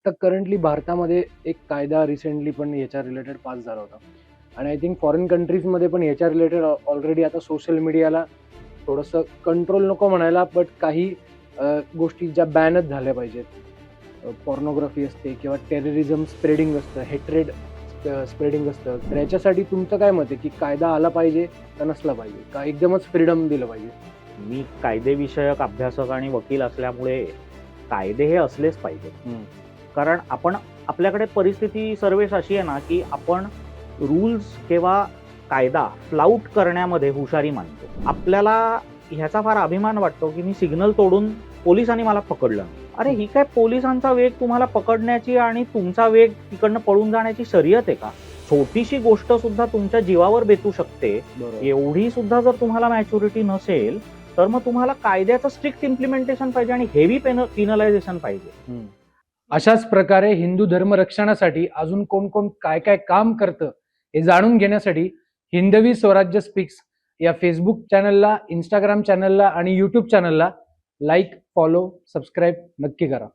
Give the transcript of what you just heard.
आता करंटली भारतामध्ये एक कायदा रिसेंटली पण याच्या रिलेटेड पास झाला होता आणि आय थिंक फॉरेन कंट्रीजमध्ये पण याच्या रिलेटेड ऑलरेडी आता सोशल मीडियाला थोडंसं कंट्रोल नको म्हणायला, बट काही गोष्टी ज्या बॅनच झाल्या पाहिजेत. पॉर्नोग्राफी असते किंवा टेररिझम स्प्रेडिंग असतं, हेट्रेड स्प्रेडिंग असतं. तर याच्यासाठी तुमचं काय मत आहे की कायदा आला पाहिजे का नसला पाहिजे, का एकदमच फ्रीडम दिलं पाहिजे? मी कायदेविषयक अभ्यासक आणि वकील असल्यामुळे कायदे हे असलेच पाहिजे. कारण आपल्याकडे परिस्थिती सर्वेस अशी आहे ना की आपण रूल्स किंवा कायदा फ्लाउट करण्यामध्ये हुशारी मानतो. आपल्याला ह्याचा फार अभिमान वाटतो की मी सिग्नल तोडून पोलिसांनी मला पकडलं. अरे ही काय पोलिसांचा वेग तुम्हाला पकडण्याची आणि तुमचा वेग तिकडनं पळून जाण्याची शर्यत आहे का? छोटीशी गोष्ट सुद्धा तुमच्या जीवावर बेतू शकते. एवढी सुद्धा जर तुम्हाला मॅच्युरिटी नसेल तर मग तुम्हाला कायद्याचं स्ट्रिक्ट इम्प्लिमेंटेशन पाहिजे आणि हेवी पिनलायझेशन पाहिजे. अशाच प्रकारे हिंदू धर्म रक्षणासाठी अजून कोण कोण काय काय काम करतं हे जाणून घेण्यासाठी हिंदवी स्वराज्य स्पीक्स या फेसबुक चॅनलला, इंस्टाग्राम चॅनलला आणि यूट्यूब चॅनलला लाईक, फॉलो, सबस्क्राईब नक्की करा.